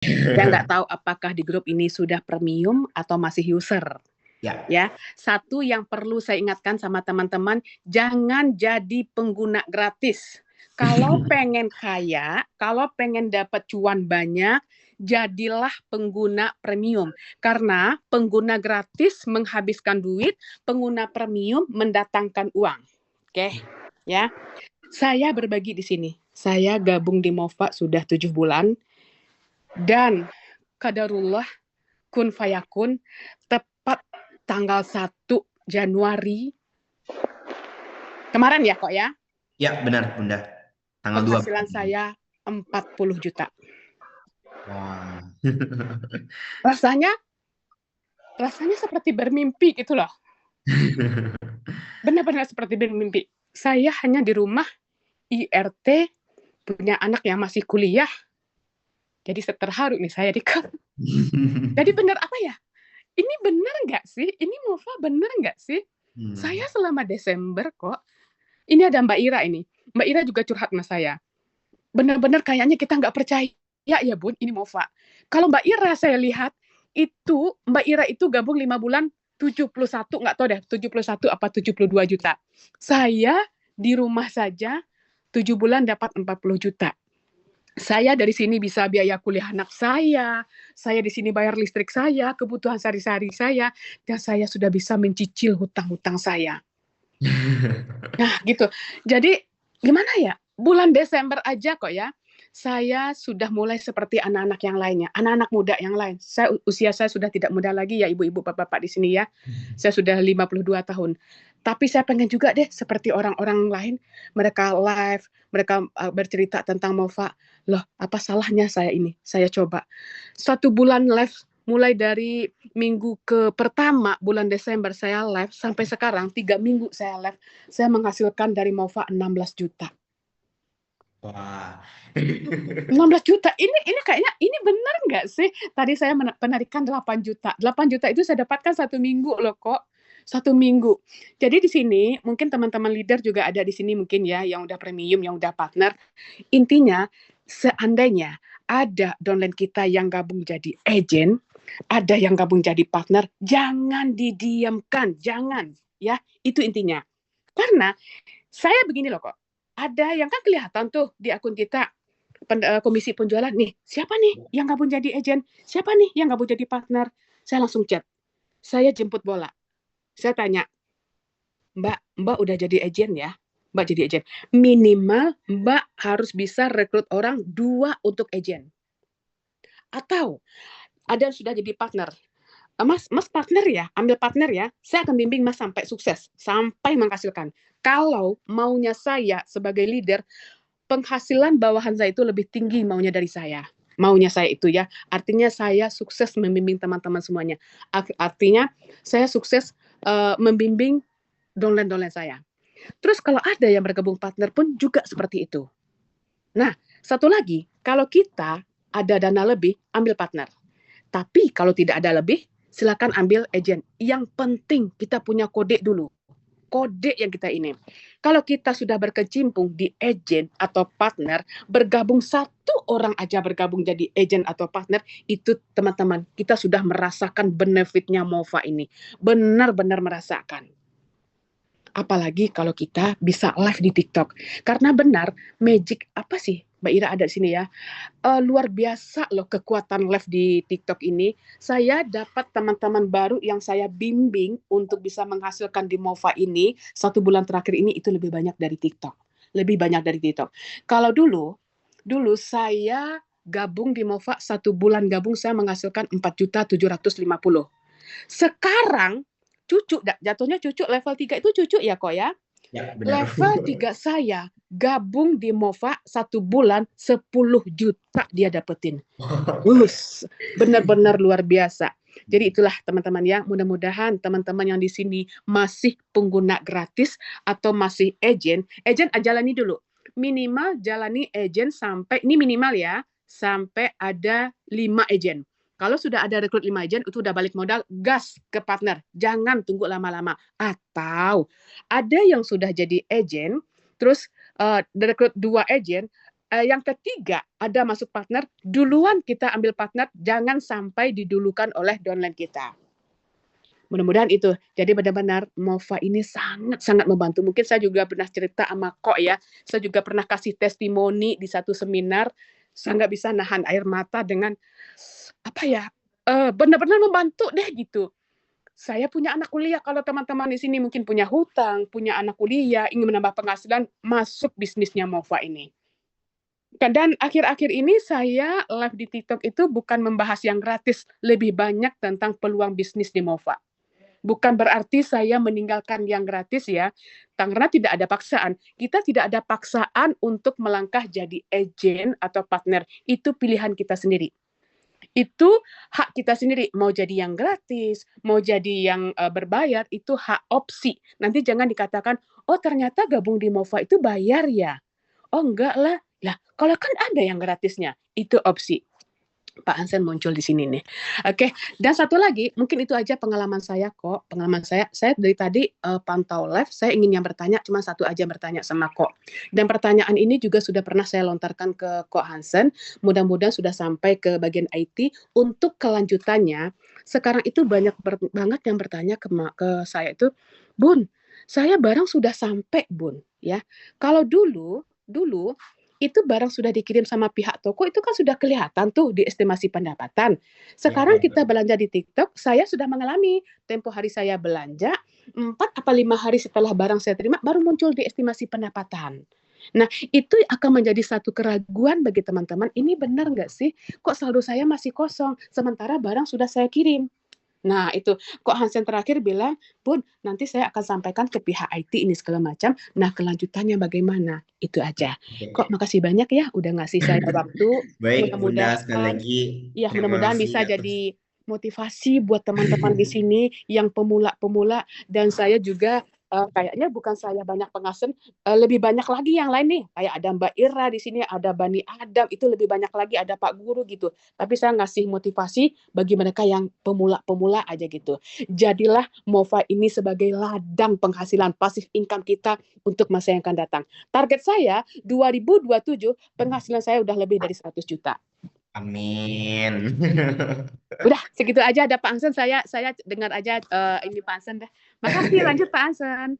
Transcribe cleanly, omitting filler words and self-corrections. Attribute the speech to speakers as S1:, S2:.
S1: Saya nggak tahu apakah di grup ini sudah premium atau masih user.
S2: Ya.
S1: Ya, satu yang perlu saya ingatkan sama teman-teman, jangan jadi pengguna gratis. Kalau pengen kaya, kalau pengen dapat cuan banyak, jadilah pengguna premium. Karena pengguna gratis menghabiskan duit, pengguna premium mendatangkan uang. Oke, ya. Saya berbagi di sini. Saya gabung di Mova sudah 7 bulan dan kadarullah kun fayakun tepat tanggal 1 Januari kemarin ya kok ya,
S2: Ya, benar, Bunda. Tanggal 2.
S1: penghasilan saya 40 juta.
S2: Wah.
S1: Rasanya seperti bermimpi gitu loh. Benar-benar seperti bermimpi. Saya hanya di rumah IRT, punya anak yang masih kuliah. Jadi terharu nih saya di Jadi benar apa ya? Ini benar nggak sih? Ini Mova benar nggak sih? Saya selama Desember kok. Ini ada Mbak Ira ini. Mbak Ira juga curhat sama saya. Benar-benar kayaknya kita nggak percaya ya Bun, ini Mova. Kalau Mbak Ira saya lihat, itu Mbak Ira itu gabung 5 bulan 71, nggak tahu deh, 71 apa 72 juta. Saya di rumah saja 7 bulan dapat 40 juta. Saya dari sini bisa biaya kuliah anak saya di sini bayar listrik saya, kebutuhan sehari-hari saya, dan saya sudah bisa mencicil hutang-hutang saya. Nah, gitu. Jadi, gimana ya? Bulan Desember aja kok ya, saya sudah mulai seperti anak-anak yang lainnya, anak-anak muda yang lain. Usia saya sudah tidak muda lagi ya, ibu-ibu, bapak-bapak di sini ya. Saya sudah 52 tahun. Tapi saya pengen juga deh seperti orang-orang lain, mereka live, mereka bercerita tentang Mova. Loh, apa salahnya saya ini? Saya coba. 1 bulan live mulai dari minggu ke pertama bulan Desember saya live sampai sekarang 3 minggu saya live, saya menghasilkan dari Mova 16 juta.
S2: Wah.
S1: 16 juta, ini kayaknya ini benar nggak sih? Tadi saya penarikan 8 juta. 8 juta itu saya dapatkan 1 minggu loh kok. 1 minggu. Jadi di sini mungkin teman-teman leader juga ada di sini mungkin ya yang udah premium, yang udah partner. Intinya seandainya ada downline kita yang gabung jadi agent, ada yang gabung jadi partner, jangan didiamkan, jangan ya. Itu intinya. Karena saya begini loh kok. Ada yang kan kelihatan tuh di akun kita komisi penjualan nih, siapa nih yang gabung jadi agent, siapa nih yang gabung jadi partner, saya langsung chat, saya jemput bola, saya tanya, Mbak udah jadi agent ya, Mbak jadi agent, minimal Mbak harus bisa rekrut orang 2 untuk agent, atau ada yang sudah jadi partner, Mas partner ya, ambil partner ya, saya akan bimbing Mas sampai sukses, sampai menghasilkan. Kalau maunya saya sebagai leader, penghasilan bawahan saya itu lebih tinggi maunya dari saya. Maunya saya itu ya, artinya saya sukses membimbing teman-teman semuanya. Artinya saya sukses membimbing downline-downline saya. Terus kalau ada yang bergabung partner pun juga seperti itu. Nah, satu lagi, kalau kita ada dana lebih, ambil partner. Tapi kalau tidak ada lebih, silakan ambil agent. Yang penting kita punya kode dulu. Kode yang kita ini. Kalau kita sudah berkecimpung di agent atau partner, bergabung 1 orang aja bergabung jadi agent atau partner, itu teman-teman, kita sudah merasakan benefitnya Mova ini. Benar-benar merasakan. Apalagi kalau kita bisa live di TikTok. Karena benar, magic apa sih Mbak Ira ada di sini ya. Luar biasa loh kekuatan live di TikTok ini. Saya dapat teman-teman baru yang saya bimbing untuk bisa menghasilkan di Mova ini 1 bulan terakhir ini itu lebih banyak dari TikTok. Lebih banyak dari TikTok. Kalau dulu saya gabung di Mova 1 bulan gabung saya menghasilkan 4.750.000. Sekarang cucu, jatuhnya cucu level 3 itu cucu ya kok ya.
S2: Ya, benar.
S1: Level 3 saya gabung di Mova 1 bulan 10 juta dia dapetin. Benar-benar luar biasa. Jadi itulah teman-teman ya, mudah-mudahan teman-teman yang di sini masih pengguna gratis atau masih agent jalani dulu. Minimal jalani agent sampai, ini minimal ya, sampai ada 5 agent. Kalau sudah ada rekrut 5 agent, itu udah balik modal, gas ke partner. Jangan tunggu lama-lama. Atau ada yang sudah jadi agent, terus rekrut 2 agent, Yang ketiga, ada masuk partner, duluan kita ambil partner, jangan sampai didulukan oleh downline kita. Mudah-mudahan itu. Jadi benar-benar Mova ini sangat-sangat membantu. Mungkin saya juga pernah cerita sama Kok ya, saya juga pernah kasih testimoni di satu seminar, saya nggak bisa nahan air mata dengan, benar-benar membantu deh gitu. Saya punya anak kuliah, kalau teman-teman di sini mungkin punya hutang, punya anak kuliah, ingin menambah penghasilan, masuk bisnisnya Mova ini. Dan akhir-akhir ini saya live di TikTok itu bukan membahas yang gratis, lebih banyak tentang peluang bisnis di Mova. Bukan berarti saya meninggalkan yang gratis ya, karena tidak ada paksaan. Kita tidak ada paksaan untuk melangkah jadi agent atau partner. Itu pilihan kita sendiri. Itu hak kita sendiri. Mau jadi yang gratis, mau jadi yang berbayar, itu hak opsi. Nanti jangan dikatakan, oh ternyata gabung di Mova itu bayar ya. Oh enggak lah. Lah, kalau kan ada yang gratisnya, itu opsi. Pak Hansen muncul di sini nih. Oke, dan satu lagi, mungkin itu aja pengalaman saya kok. Pengalaman saya dari tadi pantau live, saya ingin yang bertanya, cuma satu aja bertanya sama Kok. Dan pertanyaan ini juga sudah pernah saya lontarkan ke Kok Hansen. Mudah-mudahan sudah sampai ke bagian IT. Untuk kelanjutannya, sekarang itu banyak banget yang bertanya ke saya itu, Bun, saya barang sudah sampai, Bun. Ya, kalau dulu itu barang sudah dikirim sama pihak toko, itu kan sudah kelihatan tuh di estimasi pendapatan. Sekarang kita belanja di TikTok, saya sudah mengalami tempo hari saya belanja, 4 atau 5 hari setelah barang saya terima, baru muncul di estimasi pendapatan. Nah, itu akan menjadi satu keraguan bagi teman-teman, ini benar nggak sih? Kok saldo saya masih kosong, sementara barang sudah saya kirim? Nah, itu. Kok Hansen terakhir bilang, Bun, nanti saya akan sampaikan ke pihak IT ini segala macam. Nah, kelanjutannya bagaimana? Itu aja. Kok makasih banyak ya udah ngasih saya waktu.
S2: Baik, Bunda, sekali
S1: Mudah-mudahan,
S2: lagi
S1: ya
S2: terima
S1: mudah-mudahan
S2: kasih
S1: bisa
S2: atas
S1: jadi motivasi buat teman-teman di sini yang pemula-pemula. Dan saya juga kayaknya bukan saya banyak pengasen, lebih banyak lagi yang lain nih. Kayak ada Mbak Ira di sini, ada Bani Adam, itu lebih banyak lagi, ada Pak Guru gitu. Tapi saya ngasih motivasi bagi mereka yang pemula-pemula aja gitu. Jadilah Mova ini sebagai ladang penghasilan pasif income kita untuk masa yang akan datang. Target saya 2027 penghasilan saya udah lebih dari 100 juta.
S2: Amin.
S1: Udah segitu aja ada Pak Ansen, saya dengar aja ini Pak Ansen deh. Makasih, lanjut Pak Ansen.